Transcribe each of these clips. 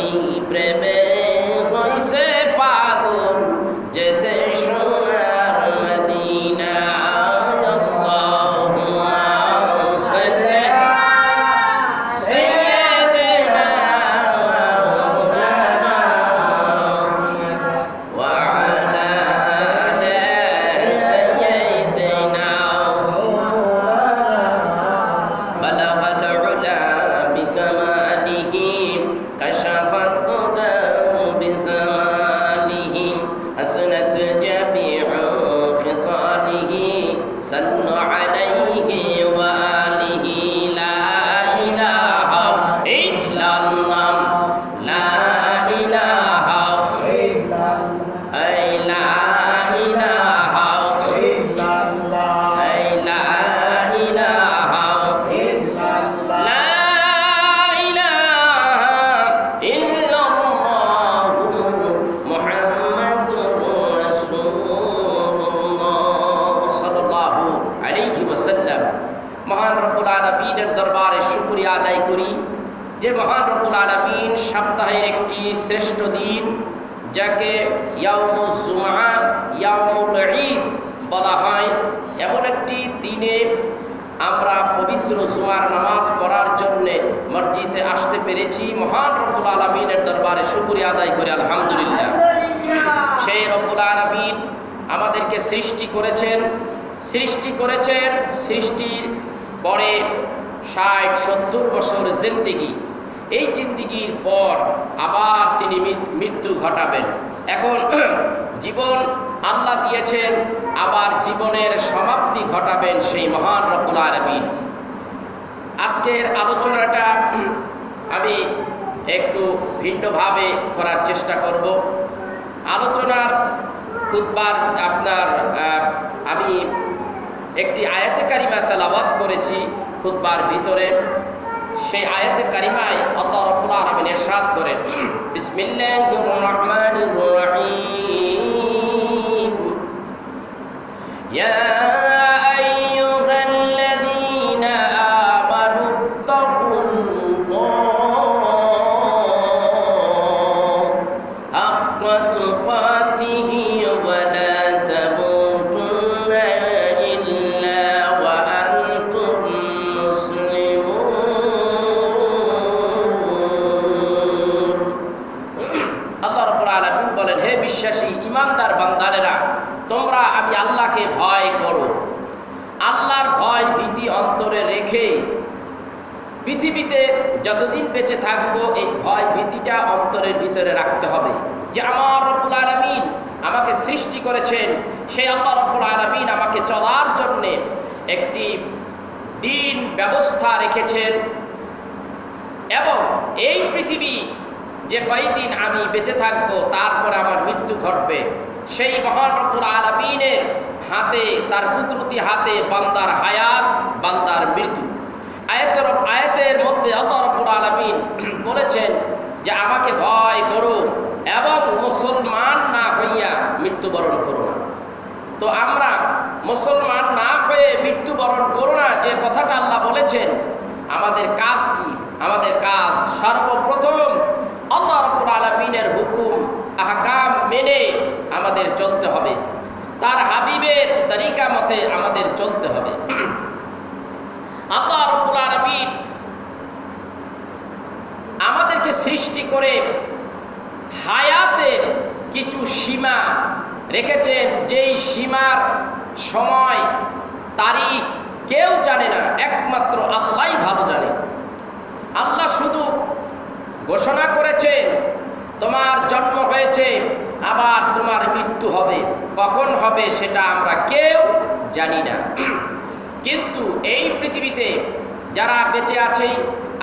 ওই প্রেমে হইছে পাগল যেতে সোনার মদিনা। আল্লাহুম্মা সাল্লি সাইয়্যিদিনা মাওলানা ওয়া আলা আলি সাইয়্যিদিনা বালাগাল উলা বিকামালিহি কাশাফাত তুদা বিজামালিহি হাসনাত জামিউ খিসালিহি সাল্লু আলাইহি ওয়া আলিহি লা ইলাহা ইল্লাল্লাহ লা ইলাহা ইল্লাল্লাহ লা ইলাহা ইল্লাল্লাহ লা ইলাহা ইল্লাল্লাহ লা ইলাহা ইল্লাল্লাহ মুহাম্মাদুর রাসূলুল্লাহ সাল্লাল্লাহু আলাইহি ওয়াসাল্লাম। মহান রব্বুল আলামিনের দরবারে শুকরিয়া আদায় করি যে মহান রব্বুল আলামিন সপ্তাহের একটি শ্রেষ্ঠ দিন যাকে ইয়াউমুজ জুমআ ইয়াউমুল ঈদ বলা হয়, এমন একটি দিনে আমরা পবিত্র জুমার নামাজ পড়ার জন্য মসজিদে আসতে পেরেছি। মহান রব্বুল আলামিনের দরবারে শুকরিয়া আদায় করি আলহামদুলিল্লাহ। সেই রব্বুল আলামিন আমাদেরকে সৃষ্টি করেছেন সৃষ্টির পরে ৬০-৭০ বছর জিন্দেগি, এই জিন্দেগির পর আবার তিনি মৃত্যু ঘটাবেন। এখন জীবন আল্লাহ দিয়েছেন, আবার জীবনের সমাপ্তি ঘটাবেন সেই মহান রব্বুল আলামিন। আজকের আলোচনাটা আমি একটু ভিন্নভাবে করার চেষ্টা করব। আলোচনার খুতবার আমি একটি আয়াতে কারিমা তেলাওয়াত করেছি খুতবার ভিতরে। সেই আয়াতে কারিমায় আল্লাহ রাব্বুল আলামিন ইরশাদ করেন, বিসমিল্লাহির রহমানির রহিম, ইয়া আইয়ুহাল্লাযীনা আমানুত্তাকুল্লাহ হাক্কা তুকাতিহি ওয়া লা তামুতুন্না ইল্লা ওয়া আনতুম মুসলিমুন। আল্লাহ রাব্বুল আলামিন বলেন, হে বিশ্বাসী ঈমানদার বান্দারেরা, তোমরা আমি আল্লাহকে ভয় করো। আল্লাহর ভয় ভীতি অন্তরে রেখে পৃথিবীতে যতদিন বেঁচে থাকবো এই ভয় ভীতিটা অন্তরের ভিতরে রাখতে হবে যে আমার রব্বুল আলামিন আমাকে সৃষ্টি করেছেন, সেই আল্লাহ রব্বুল আলামিন আমাকে চলার জন্যে একটি দিন ব্যবস্থা রেখেছেন এবং এই পৃথিবী যে কয়দিন আমি বেঁচে থাকবো তারপরে আমার মৃত্যু ঘটবে, সেই মহান রব্বুল আলামিনের হাতে, তার কুদরতি হাতে বান্দার হায়াত, বান্দার মৃত্যু। আয়াতের মধ্যে আল্লাহ রাব্বুল আলামিন বলেছেন যে আমাকে ভয় করো এবং মুসলমান না হইয়া মৃত্যুবরণ করো না। তো আমরা মুসলমান না হয়ে মৃত্যুবরণ করো না যে কথাটা আল্লাহ বলেছেন, আমাদের কাজ কি? আমাদের কাজ সর্বপ্রথম আল্লাহ রাব্বুল আলামিনের হুকুম আহকাম মেনে আমাদের চলতে হবে, তার হাবিবের তরিকা মতে আমাদের চলতে হবে। আল্লাহ রাব্বুল আলামিন আমাদেরকে সৃষ্টি করে হায়াতের কিছু সীমা রেখেছেন, যেই সীমার সময় তারিখ কেউ জানে না, একমাত্র আল্লাহই ভালো জানে। আল্লাহ শুধু ঘোষণা করেছেন তোমার জন্ম হয়েছে, আবার তোমার মৃত্যু হবে, কখন হবে সেটা আমরা কেউ জানি না। কিন্তু এই পৃথিবীতে যারা বেঁচে আছে,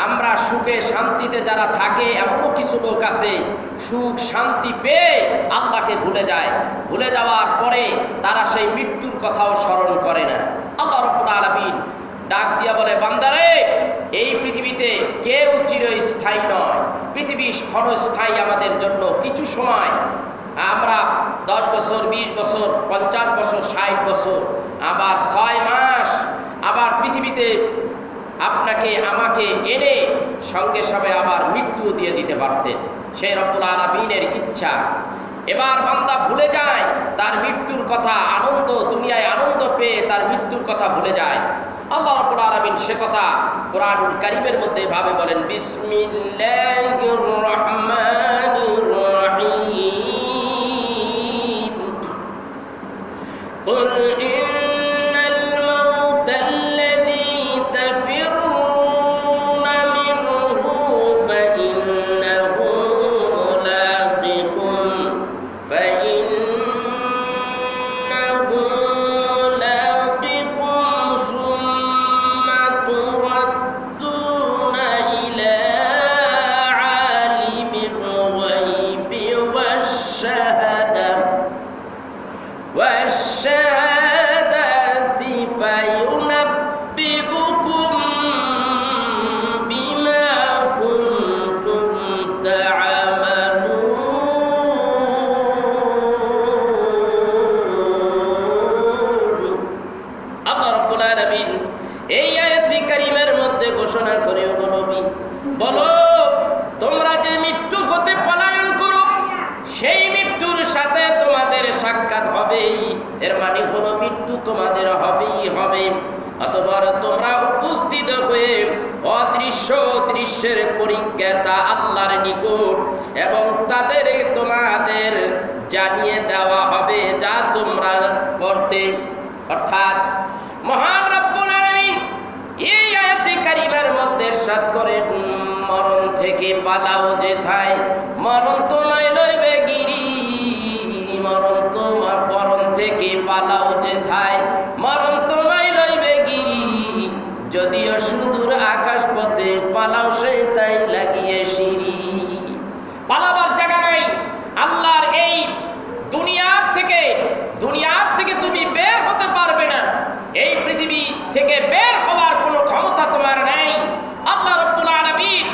আমরা সুখে শান্তিতে যারা থাকে, এমনও কিছু লোক আছে সুখ শান্তি পেয়ে আল্লাহকে ভুলে যায়, ভুলে যাওয়ার পরে তারা সেই মৃত্যুর কথাও স্মরণ করে না। আল্লাহ রাব্বুল আলামিন ডাক দিয়া বলে, বান্দারে, এই পৃথিবীতে কেউ চিরস্থায়ী নয়, পৃথিবী ক্ষণস্থায়ী আমাদের জন্য। কিছু সময় আমরা 10 বছর, 20 বছর, 50 বছর, 60 বছর, আবার 6 মাস, আবার পৃথিবীতে আপনাকে আমাকে এনে সঙ্গে সঙ্গে আবার মৃত্যু দিয়ে দিতে পারতেন। সেই রব্বুল আলামিনের ইচ্ছা। এবার বান্দা ভুলে যায় তার মৃত্যুর কথা, আনন্দ, দুনিয়ায় আনন্দ পেয়ে তার মৃত্যুর কথা ভুলে যায়। আল্লাহ রাব্বুল আলামিন সে কথা কোরআনুল কারীমের মধ্যে ভাবে বলেন, বিসমিল্লাহির রহমানির রহিম, কুল ইন্নাল মাউতা আল্লাযী তাফিররুনা মিনহু ফাইন্নাহু মুলাকিকুম والشهادة فينبئكم بما كنتم تعملون। আল্লাহ রাব্বুল আলামিন এই আয়াতে কারিমার মধ্যে ঘোষণা করে, বলো তোমরা যে মৃত্যু হতে পলায়ন করো সেই মৃত্যুর সাথে তোমাদের সাক্ষাৎ হবেই। এর মানে হলো মৃত্যু তোমাদের হবেই হবে। অতঃপর তোমরা উপস্থিত হয়ে অদৃশ্য দৃশ্যের পরিজ্ঞাতা আল্লাহর নিকট এবং তাদের তোমাদের জানিয়ে দেওয়া হবে যা তোমরা করতে। অর্থাৎ মহান রব্বুল আলামিন এই আয়াতে কারিমার মধ্যে ইরশাদ করে, মরণ থেকে পালাও যেথায়, মরণ তোমায় লইবে গিরি। মরণ থেকে পালাও যেথায়, মরণ তোমায় লইবে গিরি। যদিও সুদূর আকাশ পথে পালাও সে তাই লাগিয়ে সিঁড়ি। পালাবার জায়গা নাই। আল্লাহর এই দুনিয়ার থেকে তুমি বের হতে পারবে না। এই পৃথিবী থেকে বের হওয়ার কোনো ক্ষমতা তোমার নেই। আল্লাহ রাব্বুল আলামিন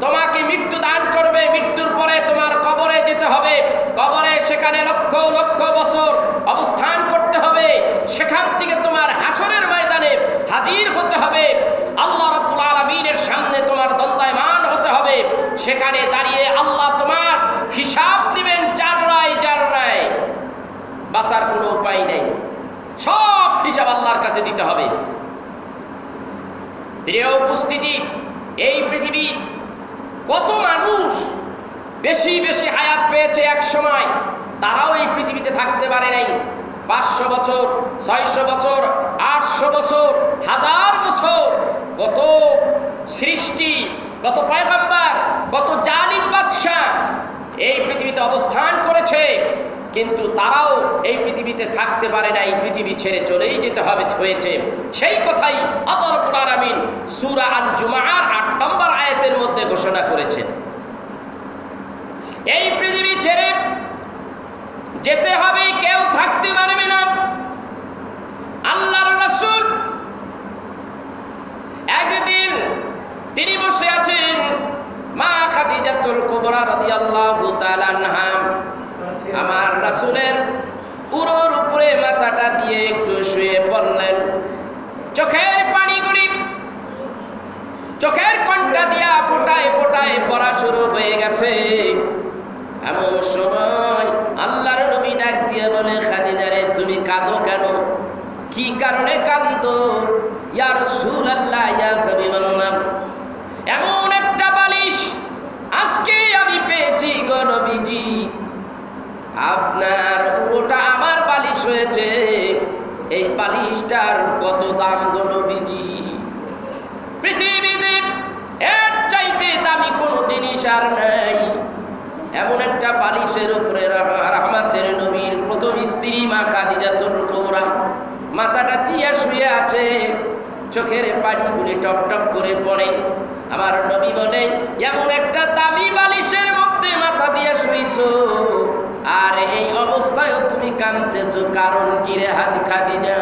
তোমাকে মৃত্যু দান করবে। মৃত্যুর পরে তোমার কবরে যেতে হবে। কবরে সেখানে লক্ষ লক্ষ বছর অবস্থান করতে হবে। সেখান থেকে তোমার হাসরের ময়দানে হাজির হতে হবে। আল্লাহ রাব্বুল আলামিনের সামনে তোমার দণ্ডায়মান হতে হবে। সেখানে দাঁড়িয়ে আল্লাহ তোমার হিসাব দিবেন জাররায় জাররায়। বাঁচার কোনো উপায় নেই। সব হিসাব আল্লাহর কাছে দিতে হবে। প্রিয় উপস্থিতি, এই পৃথিবী কত মানুষ বেশি বেশি হায়াত পেয়েছে এক সময়, তারাও এই পৃথিবীতে থাকতে পারে নাই। 500 বছর, 600 বছর, 800 বছর, 1000 বছর, কত সৃষ্টি, কত পয়গম্বর, কত জালিম বাদশা এই পৃথিবীতে অবস্থান করেছে, কিন্তু তারাও এই পৃথিবীতে থাকতে পারে না। এই পৃথিবী ছেড়ে চলেই যেতে হয়েছে। সেই কথাই আল্লাহ রাব্বুল আলামিন সূরা আল জুমার 8 নম্বর আয়াতের মধ্যে ঘোষণা করেছেন। এই পৃথিবী ছেড়ে যেতে হবে, কেউ থাকতে পারবে না। আল্লাহর রাসূল একদিন তিনি বসে আছেন, মা খাদিজাতুল কুবরা রাদিয়াল্লাহু তাআলা আনহা আমার রাসূলের উরুর উপরে মাথাটা দিয়ে একটু শুয়ে পড়লেন। চোখের পানিগুলি চোখের কণ্ঠা দিয়া ফোটায় ফোটায় পড়া শুরু হয়ে গেছে। এমন সময় আল্লাহর নবী ডাক দিয়ে বলে, খাদিজা রে, তুমি কাঁদো কেন? কি কারণে কাঁদো? ইয়া রাসূলুল্লাহ, ইয়া হাবিবাল্লাহ, এমন একটা বালিশ আজকে আমি পেয়েছি গো নবীজি। আপনার পুরোটা আমার বালিশ হয়েছে। এই বালিশটার কত দাম গো নবীজি? পৃথিবীতে এর চাইতে দামি কোনো জিনিস আর নাই। এমন একটা বালিশের উপরে রাহমাতের নবীর প্রথম স্ত্রী মা খাদিজাতুল কুবরা মাথাটা দিয়ে শুয়ে আছে। চোখের পানিগুলি টপ টপ করে পড়ে। আমার নবী বলে, এমন একটা দামি বালিশের মধ্যে মাথা দিয়ে শুইছো, আর এই অবস্থায় তুমি কাঁদতেছো, কারণ কি রে খাদিজা?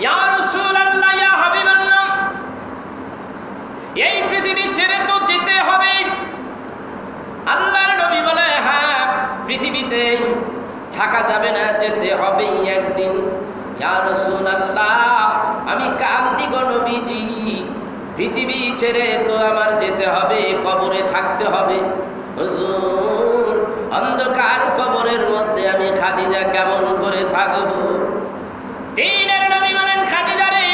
ইয়া রাসূলুল্লাহ, ইয়া হাবিবাল্লাহ, এই পৃথিবী ছেড়ে তো যেতে হবে। আল্লাহর নবী বলে, হ্যাঁ, পৃথিবীতে থাকা যাবে না, যেতে হবে একদিন। ইয়া রাসূলুল্লাহ, আমি কাঁদি গো নবীজি। পৃথিবী ছেড়ে তো আমার যেতে হবে, কবরে থাকতে হবে। হুজুর, অন্ধকার কবরের মধ্যে আমি খাদিজা কেমন করে থাকবো? দ্বীনের নবী বলেন, খাদিজা রে,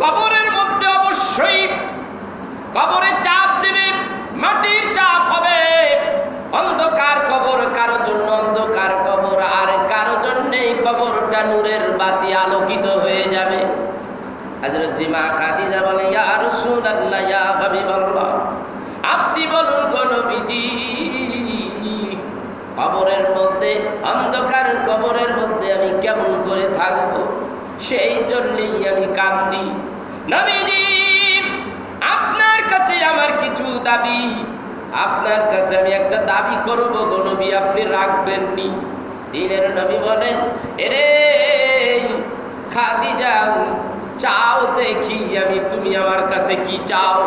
কবরের মধ্যে অবশ্যই কবরে চাপ দেবে, মাটির চাপ হবে। অন্ধকার কবর, কারো জন্য অন্ধকার কবর, আর কারো জন্য কবরটা নূরের বাতি আলোকিত হয়ে যাবে। হযরত মা খাদিজা বলে, ইয়া রাসূলুল্লাহ, ইয়া হাবিবাল্লাহ, আপনি বলুন গো নবীজি, কবরের মধ্যে, অন্ধকার কবরের মধ্যে আমি কেমন করে থাকব? সেই জন্যই আমি কাঁদি। নবীজি, আপনার কাছে আমার কিছু দাবি, আপনার কাছে আমি একটা দাবি করব গো নবী, আপনি রাখবেন নি? দ্বীনের নবী বলেন, এরে খাদিজা, চাও দেখি আমি, তুমি আমার কাছে কি চাও?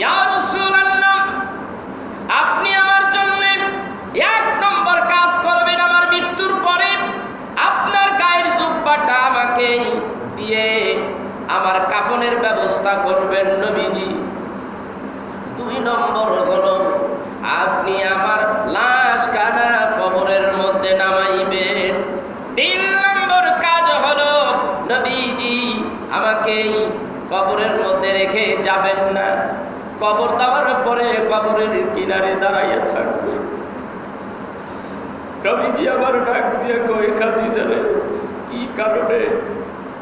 ইয়া রাসূলুল্লাহ, আপনি আমার জন্য এক নম্বর কাজ করবেন, আমার মৃত্যুর পরে আপনার গায়ের জুব্বাটা আমাকে দিয়ে আমার কাফনের ব্যবস্থা করবেন নবীজি। 2 নম্বর হলো, আপনি আমার লাশখানা কবরের মধ্যে নামাইবেন। 3 নম্বর কাজ হলো, নবীজি আমাকে কবরের মধ্যে রেখে যাবেন না, কবর দেওয়ার পরে কবরের কিনারে দাঁড়াইয়া থাকবে। নবীজি আবার ডাক দিয়ে কই, খাদিজা রে,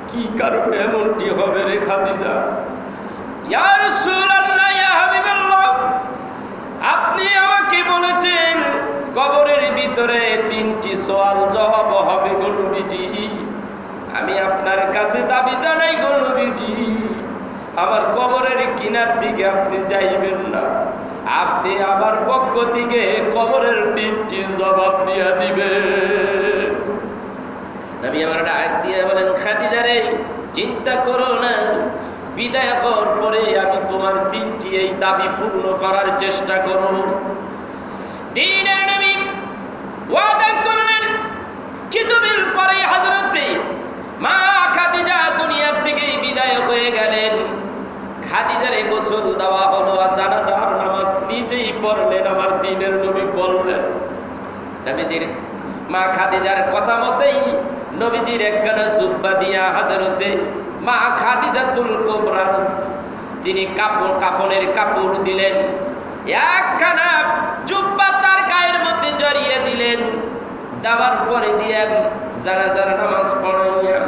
কি কারণে এমনটি হবে রে খাদিজা? ইয়া রাসূলুল্লাহ, ইয়া হাবিবাল্লাহ, আপনি আমাকে বলেছেন কবরের ভিতরে 3টি সওয়াল জবাব হবে গো নবীজি। আমি আপনার কাছে দাবি জানাই গো নবীজি, আমার কবরের কিনার দিকে আপনি যাইবেন না, আপনি আমার পক্ষ থেকে কবরের 3টি জবাব দিয়া দিবেন। নবী আমার ডাক দিয়ে বলেন, খাদিজা রে, চিন্তা করো না, বিদায় হওয়ার পরে আমি তোমার 3টি এই দাবি পূর্ণ করার চেষ্টা করব। দ্বীনের নবী ওয়াদা করলেন। কিছুদিন পরে হযরতে মা খাদিজা দুনিয়ার থেকে বিদায় হয়ে গেলেন। খাদিজারে গোসল দেওয়া হলো, জানাজার নামাজ নিজেই পড়লেন, আমার দ্বীনের নবী বললেন। নবীজির মা খাদিজার কথা মতেই নবীজির একখানা জুব্বা দিয়া হযরতে মা খাদিজাতুল কুবরা তিনি কাফনের কাপড় দিলেন, একখানা জুব্বা তার গায়ের মধ্যে জড়িয়ে দিলেন। দেওয়ার পরে দিয়ে জানাজার নামাজ পড়াইয়া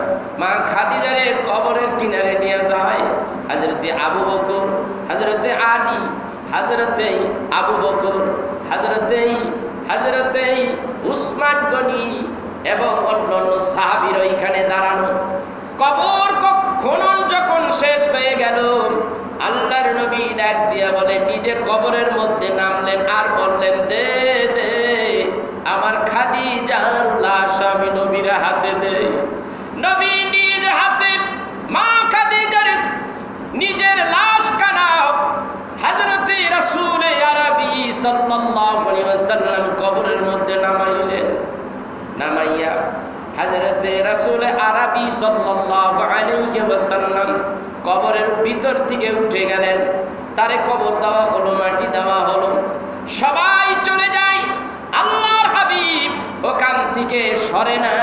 মা খাদিজারে কবরের কিনারে নিয়ে যায়। হযরতে আবু বকর, হযরতে আলী, হযরতে আবু বকর, হযরতে উসমান গনি এবং অন্যান্য সাহাবীরা ওইখানে দাঁড়ানো। কবর খনন যখন শেষ হয়ে গেল, আল্লাহর নবী ডাক দিয়া বলে, নিজে কবরের মধ্যে নামলেন আর বললেন, দে দে আমার খাদিজার লাশ আমি নবীর হাতে দেই। নবী নিজ হাতে মা খাদিজার নিজের লাশ কানা হযরতে রাসূল আরবি সাল্লাল্লাহু আলাইহি ওয়াসাল্লাম কবরের মধ্যে নামাইলেন। নামাইয়া হযরতে রাসূল আরবি সাল্লাল্লাহু আলাইহি ওয়াসাল্লাম কবরের ভিতর থেকে উঠে গেলেন। তারে কবর দেওয়া হলো, মাটি দেওয়া হলো, সবাই চলে যায়। আল্লাহর হাবিব ওখান থেকে সরে না।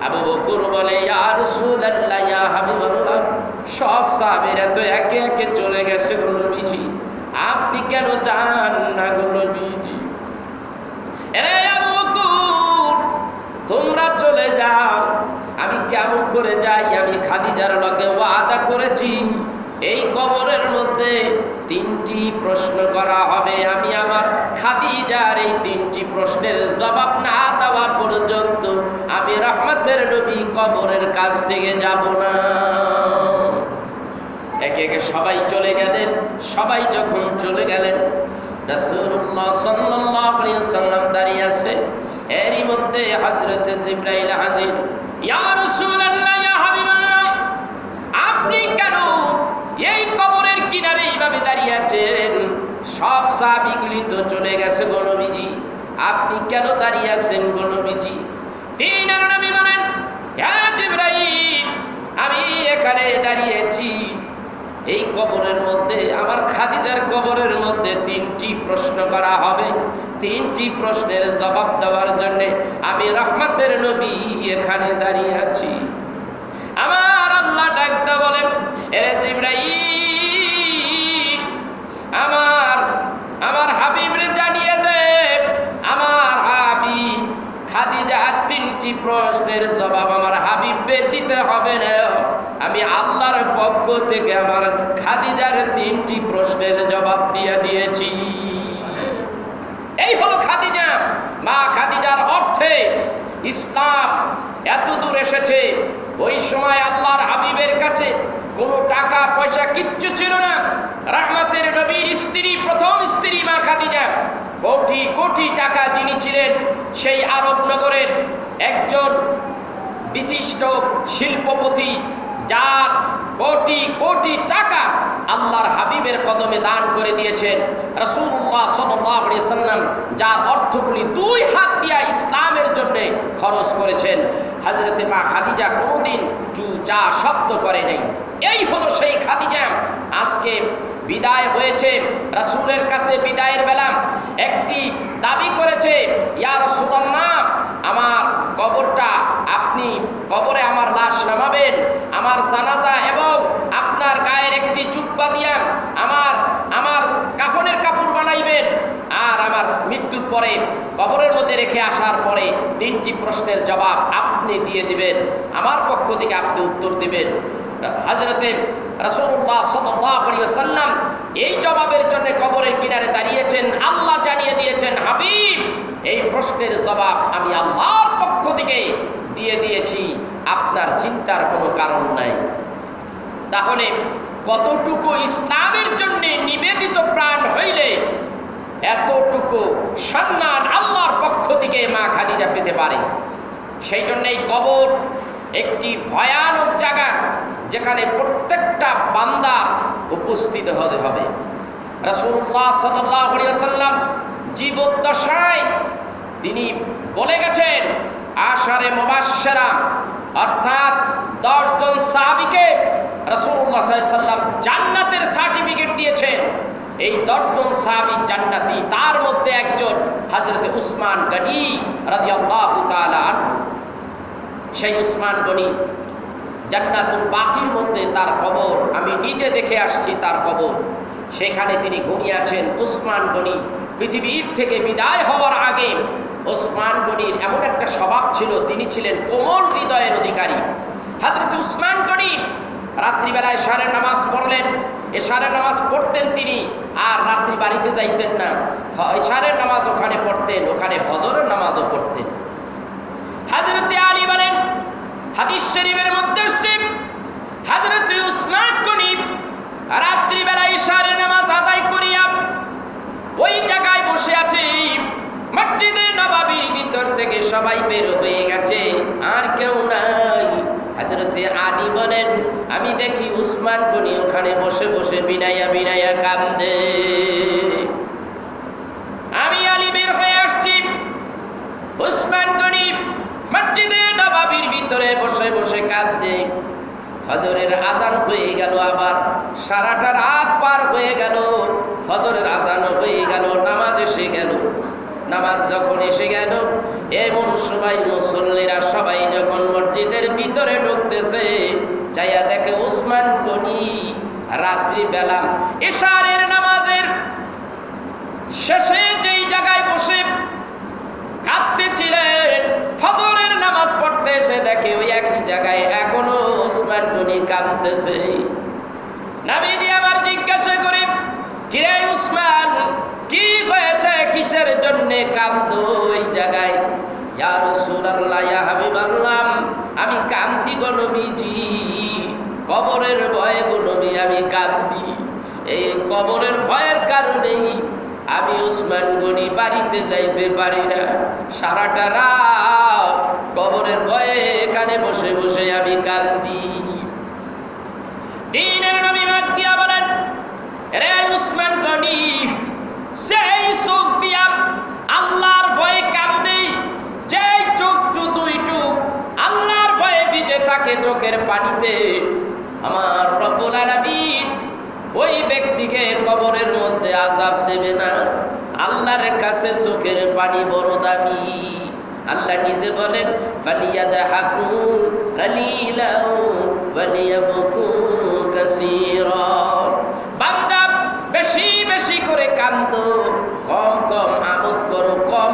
আবু বকর বলে, ইয়া রাসূলুল্লাহ, ইয়া হাবিবাল্লাহ, সব সাহাবীরা তো একে একে চলে গেছে গো নবীজি, আপনি কেন যান না গো নবীজি? আরে আবু বকর, তোমরা চলে যাও, আমি কেমন করে যাই? আমি খাদিজার লগে ওয়াদা করেছি, এই কবরের মধ্যে 3টি প্রশ্ন করা হবে, আমি আমার খাদিজার এই 3টি প্রশ্নের জবাব না দেওয়া পর্যন্ত আমি রহমতের নবী কবরের কাছ থেকে যাব না। একে একে সবাই চলে গেলেন। সবাই যখন চলে গেলেন, রাসূলুল্লাহ সাল্লাল্লাহু আলাইহি ওয়াসাল্লাম দাঁড়িয়ে আছে। এরই মধ্যে হযরত জিবরাইল হাজির। ইয়া রাসূলুল্লাহ, ইয়া হাবিবাল্লাহ, আপনি কেন এই কবরের কিনারে এইভাবে দাঁড়িয়ে আছেন? সব সাহাবীগুলি তো চলে গেছে গো নবীজি, আপনি কেন দাঁড়িয়ে আছেন গো নবীজি? দ্বীনের নবী বলেন, ইয়া জিবরাইল, আমি এখানে দাঁড়িয়েছি, এই কবরের মধ্যে আমার খাদিজার কবরের মধ্যে 3টি প্রশ্ন করা হবে। 3টি প্রশ্নের জবাব দেওয়ার জন্য আমি রহমতের নবী এখানে দাঁড়িয়ে আছি। আমার আল্লাহ ডাকতে বলেন, এরে জিবরাইল, আমার হাবিবরে জানিয়ে দে, আমার হাবিব খাদিজার 3টি প্রশ্নের জবাব আমার হাবিবকে দিতে হবে না। আমি আল্লাহর পক্ষ থেকে আমার খাদিজার 3টি প্রশ্নের জবাব দিয়ে দিয়েছি। এই হলো খাদিজা। মা খাদিজার অর্থে ইসলাম এত দূর এসেছে। ওই সময় আল্লাহর হাবিবের কাছে কোনো টাকা পয়সা কিচ্ছু ছিল না। রহমতের নবীর স্ত্রী, প্রথম স্ত্রী মা খাদিজা কোটি কোটি টাকা যিনি ছিলেন, সেই আরব নগরের একজন বিশিষ্ট শিল্পপতি, যার কোটি কোটি টাকা আল্লাহর হাবিবের কদমে দান করে দিয়েছেন রাসূলুল্লাহ সাল্লাল্লাহু আলাইহি সাল্লাম, যার অর্থগুলি 2 হাত দিয়া ইসলামের জন্য খরচ করেছেন। হযরতে মা খাদিজা কোনোদিন চা শব্দ করে নাই। এই হলো সেই খাদিজা। আজকে বিদায় হয়েছে, রাসূলের কাছে বিদায়ের বেলা একটি দাবি করেছে, ইয়া রাসূলুল্লাহ, আমার কবরটা আপনি কবরে আমার লাশ নামাবেন, আমার জানাজা এবং আপনার গায়ের একটি জুব্বা দিয়া আমার কাফনের কাপড় বানাইবেন, আর আমার মৃত্যুর পরে কবরের মধ্যে রেখে আসার পরে 3টি প্রশ্নের জবাব আপনি দিয়ে দিবেন, আমার পক্ষ থেকে আপনি উত্তর দিবেন। হযরতে রাসূলুল্লাহ সাল্লাল্লাহু আলাইহি ওয়াসাল্লাম এই জবাবের জন্য কবরের কিনারে দাঁড়িয়েছেন। আল্লাহ জানিয়ে দিয়েছেন, হাবিব, এই প্রশ্নের জবাব আমি আল্লাহর পক্ষ থেকে দিয়ে দিয়েছি, আপনার চিন্তার কোনো কারণ নাই। তাহলে কতটুকু ইসলামের জন্য নিবেদিত প্রাণ হইলে এতটুকু সম্মান আল্লাহর পক্ষ থেকে মা খাদিজা পেতে পারে। সেই জন্যই কবর একটি ভয়ানক জায়গা, যেখানে প্রত্যেকটা বান্দার উপস্থিত হতে হবে। রাসূলুল্লাহ সাল্লাল্লাহু আলাইহি ওয়াসাল্লাম জীবদ্দশায় তিনি বলে গেছেন, আশারে মুবাশশিরা অর্থাৎ 10 জন সাহাবীকে রাসূলুল্লাহ সাল্লাল্লাহু আলাইহি ওয়াসাল্লাম জান্নাতের সার্টিফিকেট দিয়েছেন। এই 10 জন সাহাবী জান্নাতি, তার মধ্যে একজন হযরতে উসমান গনি রাদিয়াল্লাহু তাআলা আনহু। সেই উসমান গনি জান্নাতুল বাকির মধ্যে তার কবর, আমি নিজে দেখে আসছি তার কবর। সেখানে তিনি ঘুমিয়ে আছেন। উসমান গনি পৃথিবীর থেকে বিদায় হওয়ার আগে উসমান গনির এমন একটা স্বভাব ছিল, তিনি ছিলেন কোমল হৃদয়ের অধিকারী। হযরত উসমান গনি রাত্রিবেলায় এশারের নামাজ পড়লেন, এশারের নামাজ পড়তেন তিনি, আর রাত্রি বাড়িতে যাইতেন না। এশারের নামাজ ওখানে পড়তেন, ওখানে ফজরের নামাজও পড়তেন। হযরত আলী বলেন, হাদিস শরীফের মধ্যে হযরত উসমান গনি রাত্রিবেলায় এশারের নামাজ আদায় করিয়া ওই জায়গায় বসে আছে। মসজিদে নববীর ভিতর থেকে সবাই বের হয়ে গেছে, আর কেউ নাই। হযরত আলী বলেন, আমি দেখি উসমান গনি ওখানে বসে বসে বিনাইয়া বিনাইয়া কান্দে। আমি আলী বের হয়ে আসছি। উসমান গনি মসজিদে নববীর ভিতরে বসে বসে কান্দে। ফজরের আযান হয়ে গেল, আবার সারাটা রাত পার হয়ে গেল, ফজরের আযান হয়ে গেল, নামাজ এসে গেল। নামাজ যখন এসে গেল, এমন সময় মুসল্লিরা সবাই যখন মসজিদের ভিতরে ঢুকতেছে, চাইয়া দেখে উসমান গনি রাত্রিবেলা এশারের নামাজের শেষে যেই জায়গায় বসে কাঁদতেছিলেন, ফজরের নামাজ পড়তে এসে দেখে ওই একই জায়গায় এখনো উসমান গনি কাঁদতেছে। নবীজি আমার জিজ্ঞাসা করে, কিরে উসমান, কি হয়েছে, কিসের জন্য কাঁদো ওই জায়গায়? ইয়া রাসূলুল্লাহ, ইয়া হাবিবাল্লাহ, আমি কাঁদি গো নবীজি, কবরের ভয়ে গো নবী, আমি কাঁদি। এই কবরের ভয়ের কারণেই আমি উসমান গনি বাড়িতে যাইতে পারি না। সারাটা রাত কবরের ভয়ে এখানে বসে বসে আমি কাঁদি। দ্বীনের নবী ডাক দিয়া বলেন, রে উসমান গনি, সেই চোখ দিয়া আল্লাহর ভয়ে কাঁদে, যে চোখ দুইটু আল্লাহর ভয়ে ভিজে থাকে, চোখ চোখের পানিতে আমার রব্বুল আলামিন ওই ব্যক্তিকে কবরের মধ্যে আযাব দেবে না। আল্লাহর কাছে চোখের পানি বড় দামি। আল্লাহ নিজে বলেন ফালিয়াদহাকু কালিলাও ওয়ালিয়াবকু কাসীরা। বান্দা বেশি বেশি করে কান্দো, কম কম আমোদ করো, কম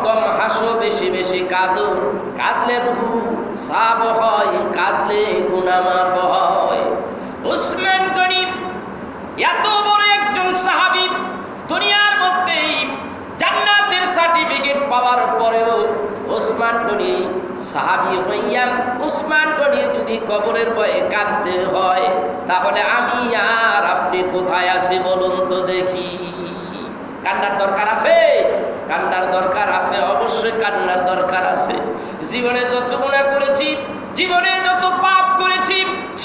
কম হাসো, বেশি বেশি কাঁদো। কাঁদলে রূহ সাফ হয়, কাঁদলে গুনাহ মাফ হয়। উসমান গনি এত বড় একজন সাহাবী, দুনিয়ার মধ্যে জান্নাতের সার্টিফিকেট পাওয়ার পরেও উসমান গনি সাহাবী হইয়া উসমান গনির যদি কবরের ভয়ে কাঁদতে হয়, তাহলে আমি আর আপনি কোথায় আছি বলুন তো দেখি? কান্নার দরকার আছে? কান্নার দরকার আছে, অবশ্যই কান্নার দরকার আছে। জীবনে যত গুনাহ করেছি, জীবনে যত পাপ করেছি,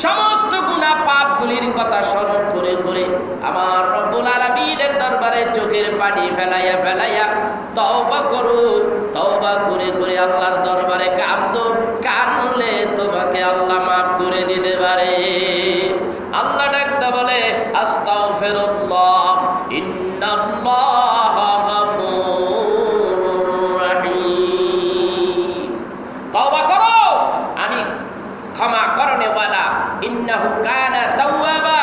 সমস্ত গুনাহ পাপগুলির কথা স্মরণ করে করে আমার রব্বুল আলামিনের দরবারে চোখের পানি ফেলাইয়া ফেলাইয়া তওবা করো। তওবা করে করে আল্লাহর দরবারে কাঁদো। কাঁদলে তোমাকে আল্লাহ মাফ করে দিতে পারে। আল্লাহ ডাকতে বলে আস্তাগফিরুল্লাহ ইন্নাল্লাহা গাফুরুর রহিম। তওবা করো, আমি ক্ষমা করনেওয়ালা। ইন্নাহু কানা তাওয়াবা।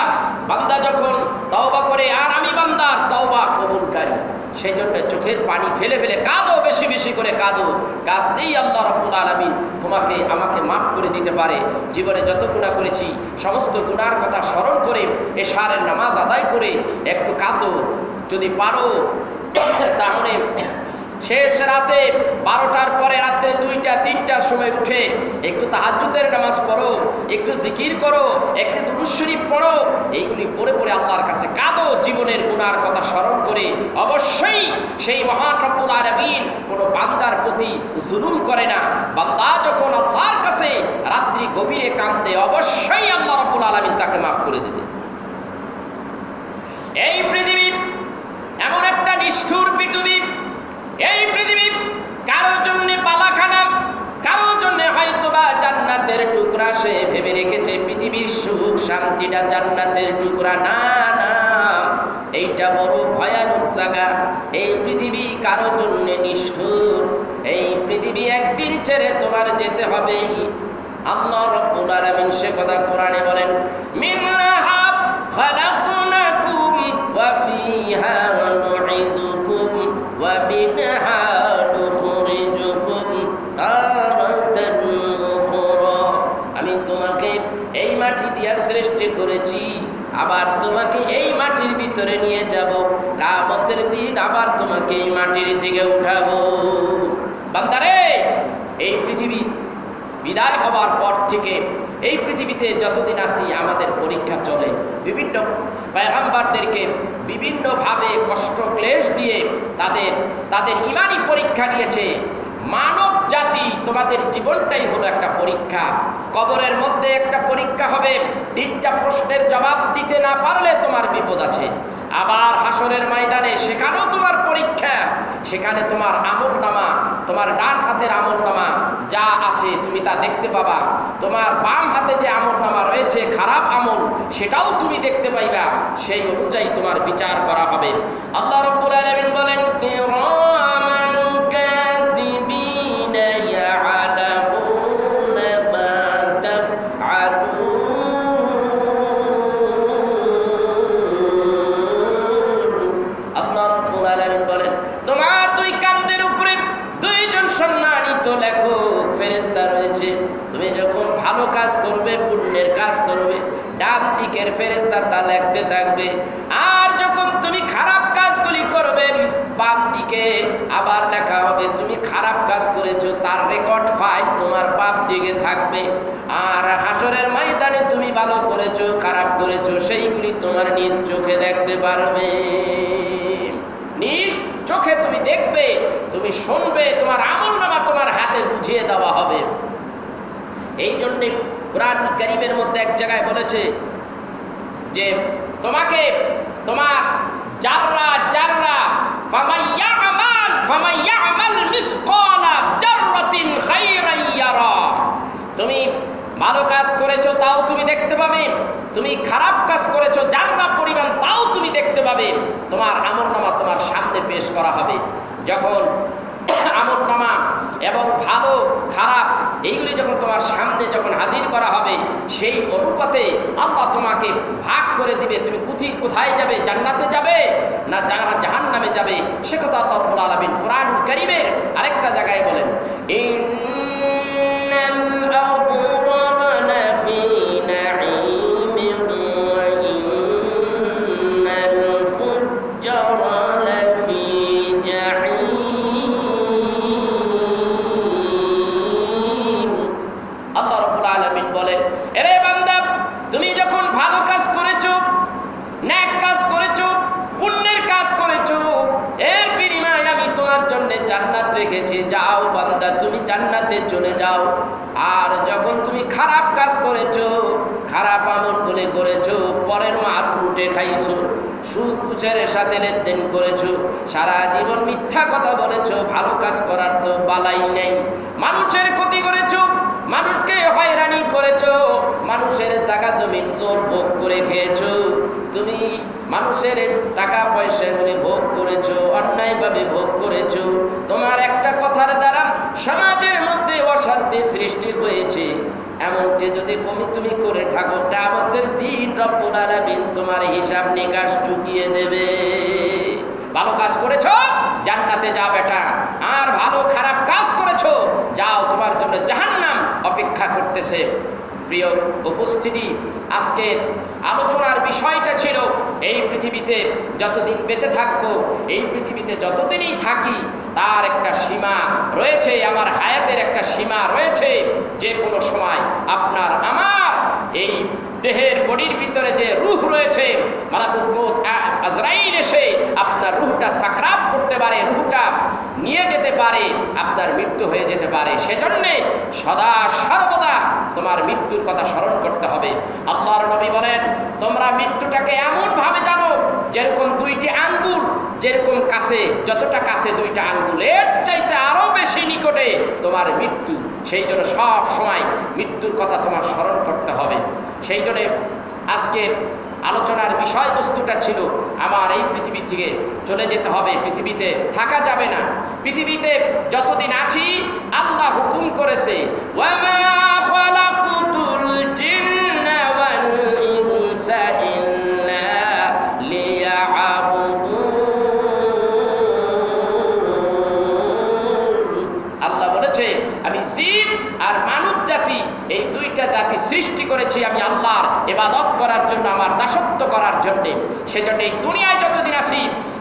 বান্দা যখন তওবা করে, আর আমি বান্দার তওবা কবুলকারী, সেই জন্য চোখের পানি ফেলে ফেলে কাঁদো, বেশি বেশি করে কাঁদো। কাঁদলেই আল্লাহ রাব্বুল আলামিন তোমাকে আমাকে মাফ করে দিতে পারে। জীবনে যত গুনাহ করেছি, সমস্ত গুনার কথা স্মরণ করে এশারের নামাজ আদায় করে একটু কাঁদো। যদি পারো তাহলে শেষ রাতে 12টার পরে রাত্রে 2টা 3টার সময় উঠে একটু তাহাজ্জুদের নামাজ পড়ো, একটু জিকির করো, একটু দুরূদ শরীফ পড়ো। এইগুলি পড়ে পড়ে আল্লাহর কাছে কাঁদো, জীবনের গুনার কথা স্মরণ করে। অবশ্যই সেই মহান রব্বুল আলামিন কোনো বান্দার প্রতি জুলুম করে না। বান্দা যখন আল্লাহর কাছে রাত্রি গভীরে কাঁদে, অবশ্যই আল্লাহ রব্বুল আলামিন তাকে মাফ করে দেবে। এই পৃথিবী এমন একটা নিষ্ঠুর পৃথিবী, এই পৃথিবী কারোর জন্য পালাখানা, কারোর জন্য হয়তোবা জান্নাতের টুকরা। সে ভেবে রেখেছে পৃথিবীর সুখ শান্তিটা জান্নাতের টুকরা। না না, এইটা বড় ভয়ানক জায়গা। এই পৃথিবী কারোর জন্য নিষ্ঠুর। এই পৃথিবী একদিন ছেড়ে তোমার যেতে হবে। আল্লাহ রাব্বুল আলামিন সে কথা কোরআনে বলেন, মিনহা খালাকনাকুম ওয়া ফিহা নুঈদুকুম ওয়া মিনহা নুখরিজুকুম তারাতান উখরা। আমি তোমাকে এই মাটি দিয়া সৃষ্টি করেছি, আবার তোমাকে এই মাটির ভিতরে নিয়ে যাব। কিয়ামতের দিন আবার তোমাকে এই মাটির দিকে উঠাবো। বান্দারে, এই পৃথিবী বিদায় হবার পর থেকে এই পৃথিবীতে যতদিন আসি আমাদের পরীক্ষা চলে। বিভিন্ন পয়গম্বরদেরকে বিভিন্নভাবে কষ্ট ক্লেশ দিয়ে তাদের ইমানি পরীক্ষা নিয়েছে। মানব জাতি, তোমাদের জীবনটাই হলো একটা পরীক্ষা। কবরের মধ্যে একটা পরীক্ষা হবে, 3টা প্রশ্নের জবাব দিতে না পারলে তোমার বিপদ আছে। আবার হাসরের ময়দানে সেখানেও তোমার পরীক্ষা। সেখানে তোমার আমলনামা, তোমার ডান হাতের আমলনামা যা আছে তুমি তা দেখতে পাবা। তোমার বাম হাতে যে আমলনামা রয়েছে খারাপ আমল, সেটাও তুমি দেখতে পাইবা। সেই অনুযায়ী তোমার বিচার করা হবে। আল্লাহ রাব্বুল আলামিন বলেন, কিরামান কাতিবিনা ইয়ালামুনা মা তাফআলুন। আল্লাহ রাব্বুল আলামিন বলেন, তোমার 2 কাঁধের উপরে 2জন সম্মানিত লেখক ফেরেশতা রয়েছে। তুমি যখন ভালো কাজ করবে, পুণ্যের কাজ করবে, ডান দিকের ফেরেশতা তা লিখতে থাকবে। আর যখন তুমি খারাপ কাজগুলি করবে, বাম দিকে আবার লেখা হবে তুমি খারাপ কাজ করেছো, তার রেকর্ড ফাইল তোমার বাম দিকে থাকবে। আর হাসরের ময়দানে তুমি ভালো করেছো, খারাপ করেছো, সেইগুলি তোমার নিজ চোখে দেখতে পারবে। নিজ চোখে তুমি দেখবে, তুমি শুনবে, তোমার আমলনামা তোমার হাতে বুঝিয়ে দেওয়া হবে। এই জন্যে কুরআন কারীমের মধ্যে এক জায়গায় বলেছে যে তোমাকে তোমার জাররা জাররা ফামাইয়ামাল মিসকালা জাররাতিন খায়রান ইয়ারা, তুমি দেখতে পাবে। তুমি খারাপ কাজ করেছো যারা পরিমাণ, তাও তুমি দেখতে পাবে। তোমার আমলনামা তোমার সামনে পেশ করা হবে। যখন আমলনামা এবং ভালো খারাপ এইগুলি যখন তোমার সামনে যখন হাজির করা হবে, সেই অনুপাতে আল্লাহ তোমাকে ভাগ করে দিবে। তুমি কোথায় যাবে, জান্নাতে যাবে না জাহান্নামে যাবে, সে কথা আল্লাহ রাব্বুল আলামিন কোরআনুল কারীমের আরেকটা জায়গায় বলেন, ইন্নাল আবরারা লাফি নাঈমিন ওয়া ইন্নাল ফুজ্জারা লাফি জাহিম। আল্লাহ রাব্বুল আলামিন বলেন, এরে বান্দা, তুমি যখন ভালো কাজ করেছো, নেক কাজ করেছো, পুণ্যের কাজ করেছো, এর বিনিময়ে আমি তোমার জন্য জান্নাত রেখেছি। যাও বান্দা, তুমি জান্নাতে চলে যাও। আর যখন তুমি খারাপ কাজ করেছো, খারাপ আমল বলে করেছো, পরের মাল লুটে খাইছো, সুদ ঘুষের সাথে লেনদেন করেছো, সারা জীবন মিথ্যা কথা বলেছো, ভালো কাজ করার তো বালাই নেই, মানুষের ক্ষতি করেছো, মানুষকে হয়রানি করেছো, মানুষের জায়গা জমিন জোর ভোগ করে খেয়েছো, তুমি মানুষের টাকা পয়সাগুলি ভোগ করেছো, অন্যায়ভাবে ভোগ করেছো, তোমার একটা কথার দ্বারা সমাজের মধ্যে অশান্তি সৃষ্টি হয়েছে। এমনকি যদি তুমি করে থাকো, কিয়ামতের দিন রব্বুল আলামিন তোমার হিসাব নিকাশ চুকিয়ে দেবে। ভালো কাজ করেছো, জান্নাতে যাও বেটা। আর ভালো খারাপ কাজ করেছো, যাও, তোমার জন্য জাহান্নাম অপেক্ষা করতেছে। প্রিয় উপস্থিতি, আজকের আলোচনার বিষয়টা ছিল, এই পৃথিবীতে যতদিন বেঁচে থাকবো, এই পৃথিবীতে যতদিনই থাকি, তার একটা সীমা রয়েছে, আমার হায়াতের একটা সীমা রয়েছে। যে কোনো সময় আপনার আমার এই দেহের বডির ভিতরে যে রূহ রয়েছে, মালাকুল মউত আজরাইল এসে আপনার রূহটা সাকরাত করতে পারে, রূহটা নিয়ে যেতে পারে, আপনার মৃত্যু হয়ে যেতে পারে। সেজন্যে সদা সর্বদা তোমার মৃত্যুর কথা স্মরণ করতে হবে। আল্লাহর নবী বলেন, তোমরা মৃত্যুটাকে এমনভাবে জানো যেরকম দুইটি আঙ্গুল, যেরকম কাছে, যতটা কাছে দুইটা আঙ্গুল, এর চাইতে আরো বেশি নিকটে তোমার মৃত্যু। সেই জন্য সব সময় মৃত্যুর কথা তোমার স্মরণ করতে হবে। সেই জন্য আজকে আলোচনার বিষয়বস্তুটা ছিল, আমার এই পৃথিবী থেকে চলে যেতে হবে, পৃথিবীতে থাকা যাবে না। পৃথিবীতে যতদিন আছি, আল্লাহ হুকুম করেছে, ওয়ামা খালাকুতুল জিন্না ওয়াল ইনসা ইল্লা লিয়াবুদুন। আল্লাহ বলেছে, আমি জিন আর মানব জাতি, এই দুইটা জাতি সৃষ্টি করেছি আমি আল্লাহর ইবাদত করার জন্য, আমার দাসত্ব করার জন্য। সেজন্য এই দুনিয়ায় যতদিন আসি,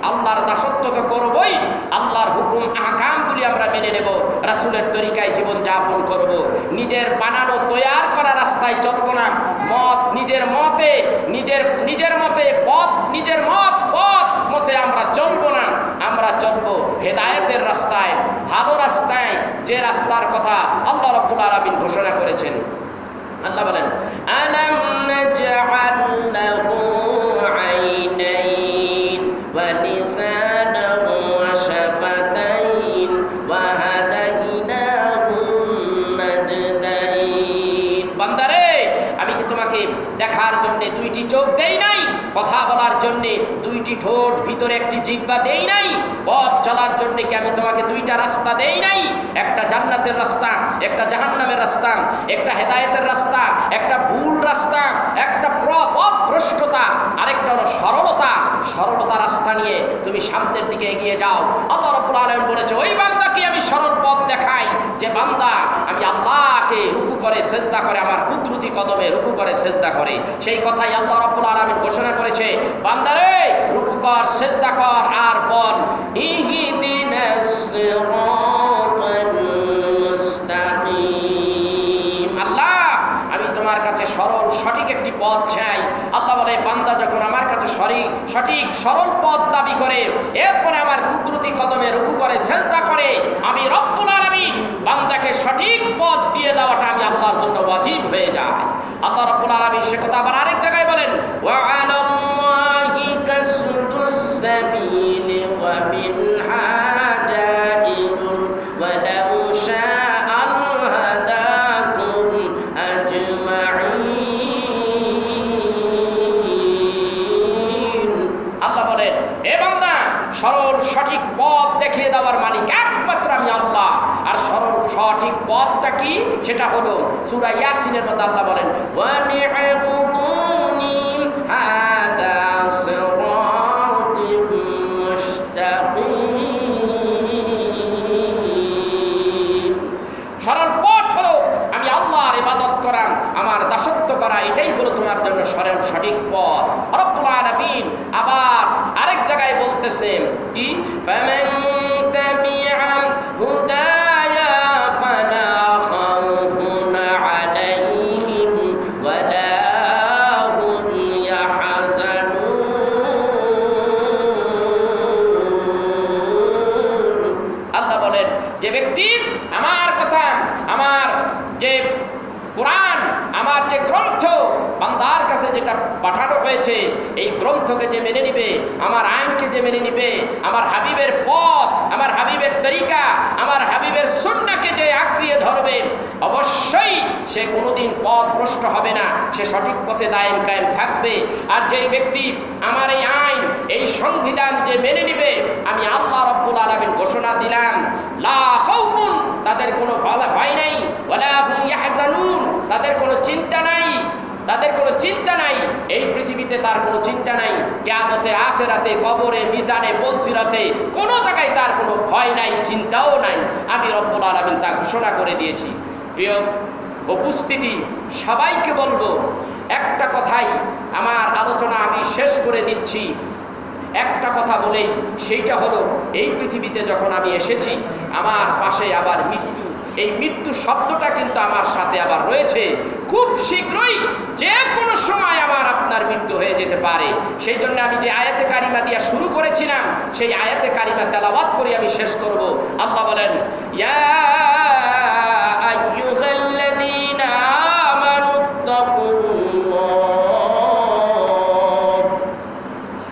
আল্লাহর দাসত্ব তো করবই, আল্লাহর হুকুম আহকামগুলি আমরা মেনে নেব, রাসূলের তরিকায় জীবন যাপন করব, নিজের বানানো তৈয়ার করা রাস্তায় চলব না, নিজের মতে মতে আমরা চলব না, আমরা চলব হেদায়েতের রাস্তায়, ভালো রাস্তায়, যে রাস্তার কথা আল্লাহ রাব্বুল আলামিন ঘোষণা করেছেন। আল্লাহ বলেন, আলাম নাজআল লাহু আইনাইন ওয়া লিসানান ওয়া শাফাতাইন ওয়া হাদাইনাহু নাজদাইন। বান্দারে, আমি কি তোমাকে দেখার জন্য দুইটি চোখ দেই নাই? কথা বলার জন্য দুইটি ঠোঁট, ভিতরে একটি জিহ্বা দেই নাই? পথ চলার জন্য কি আমি তোমাকে দুইটা রাস্তা দেই নাই? একটা জান্নাতের রাস্তা, একটা জাহান্নামের রাস্তা, একটা হেদায়েতের রাস্তা, একটা ভুল রাস্তা, একটা পথভ্রষ্টতা, আরেকটা হলো সরলতা রাস্তা নিয়ে তুমি সামনের দিকে এগিয়ে যাও। আল্লাহ রাব্বুল আলামিন বলেছে, ওই বান্দাকে আমি সরল পথ দেখাই, যে বান্দা আমি আল্লাহকে রুকু করে সিজদা করে, আমার কুদরতি কদমে রুকু করে সিজদা করে। সেই কথাই আল্লাহ রাব্বুল আলামিন ঘোষণা করেছে, বান্দারে রুকু কর, সিজদা কর, আর বল, ইহদিনাস সিরাতাল মুস্তাকিম। আল্লাহ, আমি তোমার কাছে সরল সঠিক একটি পথ চাই। আল্লাহ বলে, বান্দা যখন আমার কাছে সঠিক সরল পথ দাবি করে, এরপরে আমার কুদরতি কদমে রুকু করে সিজদা করে, আমি রব্বুল আলামিন বান্দাকে সঠিক পথ দিয়ে দেওয়াটা আমি আল্লাহর জন্য ওয়াজিব হয়ে যায়। আল্লাহ রাব্বুল আলামিন সে কথা আবার আরেক জায়গায় বলেন, ওয়া আলাল্লাহি কাসদুস সাবিলি ওয়া মিনহা জাইরুন ওয়া লাউ শাআল হাদাকুম আজমাইন। বলেন, এ বান্দা, সরল সঠিক পথ দেখিয়ে দেওয়ার মালিক একমাত্র আমি আল্লাহ। আর সরল সঠিক পথটা কি? সেটা হলো সূরা ইয়াসিনের মধ্যে আল্লাহ বলেন, ওয়ানি'বুদুনি হাদা সিরাতুম মুস্তাকিম। সরল পথ হলো আমি আল্লাহর ইবাদত করা, আমার দাসত্ব করা, এটাই হলো তোমার জন্য সরল সঠিক পথ। রব্বুল আলামিন আবার আরেক জায়গায় বলতেছেন কি, ফামান তাবিআ হুদায়া ফালা খাউফুন আলাইহিম ওয়ালা হুম ইয়াহজানুন। আল্লাহ বলেন, যে ব্যক্তি আমার কথা, আমার যে কোরআন, আমার যে গ্রন্থ বান্দার কাছে যেটা পাঠানো হয়েছে, এই গ্রন্থকে যে মেনে নিবে, আমার আইনকে যে মেনে নিবে, আমার হাবিবের পথ, আমার হাবিবের তরিকা, আমার হাবিবের সুন্নাহকে যে আঁকড়িয়ে ধরবে, অবশ্যই সে কোনোদিন পথ ভ্রষ্ট হবে না, সে সঠিক পথে দায়েম কায়েম থাকবে। আর যেই ব্যক্তি আমার এই আইন, এই সংবিধান যে মেনে নিবে, আমি আল্লাহ রব্বুল আলামিন ঘোষণা দিলাম, লা খাউফুন, তাদের কোনো ভয় নাই, ওয়ালা হুম ইয়াহজানুন, তাদের কোনো চিন্তা নাই, তাদের কোনো চিন্তা নাই। এই পৃথিবীতে তার কোনো চিন্তা নাই, কিয়ামতে, আখিরাতে, কবরে, মিজানে, পলসিরাতে কোনো জায়গায় তার কোনো ভয় নাই, চিন্তাও নাই। আমি রব্বুল আলামিন তা ঘোষণা করে দিয়েছি। প্রিয় উপস্থিতি, সবাইকে বলবো একটা কথাই, আমার আলোচনা আমি শেষ করে দিচ্ছি একটা কথা বলেই, সেইটা হলো, এই পৃথিবীতে যখন আমি এসেছি, আমার পাশে আবার মৃত্যু, এই মৃত্যু শব্দটা কিন্তু আমার সাথে আবার রয়েছে। খুব শীঘ্রই যে কোনো সময় আমার আপনার মৃত্যু হয়ে যেতে পারে। সেই জন্য আমি যে আয়াতে কারিমা দিয়া শুরু করেছিলাম, সেই আয়াতে কারিমা তেলাওয়াত করে আমি শেষ করব। আল্লাহ বলেন, ইয়া আইয়ুহাল্লাযীনা আমানুত্তাকুল্লাহ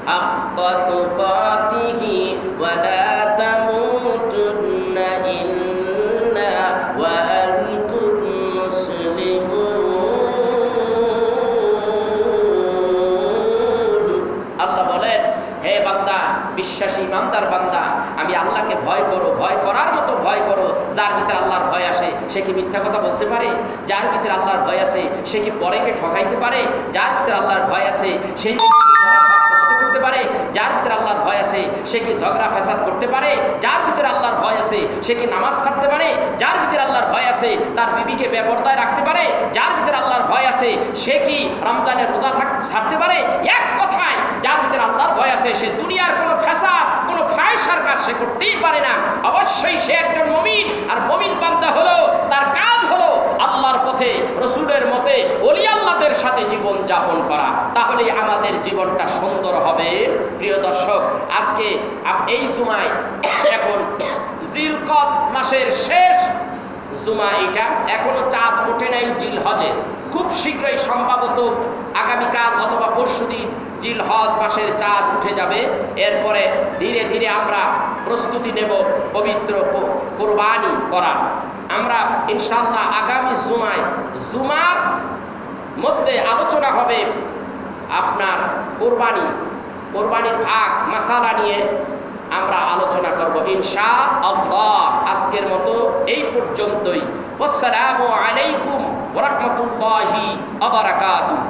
হাক্কা তুকাতিহি ওয়া লা তামুতুন্না ইল্লা ওয়া আনতুম মুসলিমুন। আল্লাহ বলেন, হে বান্দা, বিশ্বাসী ইমানদার বান্দা, আমি আল্লাহকে ভয় করো, ভয় করার মতো ভয় করো। যার ভিতরে আল্লাহর ভয় আসে সে কি মিথ্যা কথা বলতে পারে? যার ভিতরে আল্লাহর ভয় আছে সে কি পরেকে ঠকাইতে পারে? যার ভিতরে আল্লাহর ভয় আছে সে করতে পারে? যার ভিতরে আল্লাহর ভয় আছে সে কি ঝগড়া ফ্যাসাদ করতে পারে? যার ভিতরে আল্লাহর ভয় আছে সে কি নামাজ ছাড়তে পারে? যার ভিতরে আল্লাহর ভয় আছে তার বিবিকে বেপরদায় রাখতে পারে? যার ভিতরে আল্লাহর ভয় আছে সে কি রমজানের রোজা ছাড়তে পারে? এক কথায়, যার ভিতরে আল্লাহর ভয় আছে সে দুনিয়ার কোনো ফ্যাসাদ, কোনো ফায়সার কাজ সে করতেই পারে না। অবশ্যই সে একজন মুমিন। আর মুমিন বান্দা হলো, তার কাজ হলো আল্লাহর পথে, রসুলের মতে, ওলি আল্লাহদের সাথে জীবন যাপন করা। তাহলেই আমাদের জীবনটা সুন্দর হবে। প্রিয় দর্শক, আজকে এই জুমায়, এখন জিলকদ মাসের শেষ জুমা, এটা এখনো চাঁদ ওঠে নাই জিলহজে। খুব শীঘ্রই, সম্ভবত আগামীকাল অথবা পরশুদিন জিলহজ মাসের চাঁদ উঠে যাবে। এরপরে ধীরে ধীরে আমরা প্রস্তুতি নেব পবিত্র কোরবানি করার। আমরা ইনশাআল্লাহ আগামী জুমার মধ্যে আলোচনা হবে আপনার কোরবানির ভাগ মাসালা নিয়ে আমরা আলোচনা করব ইনশাআল্লাহ। আজকের মতো এই পর্যন্তই। আসসালামু আলাইকুম ওয়া রাহমাতুল্লাহি ওয়া বারাকাতুহু।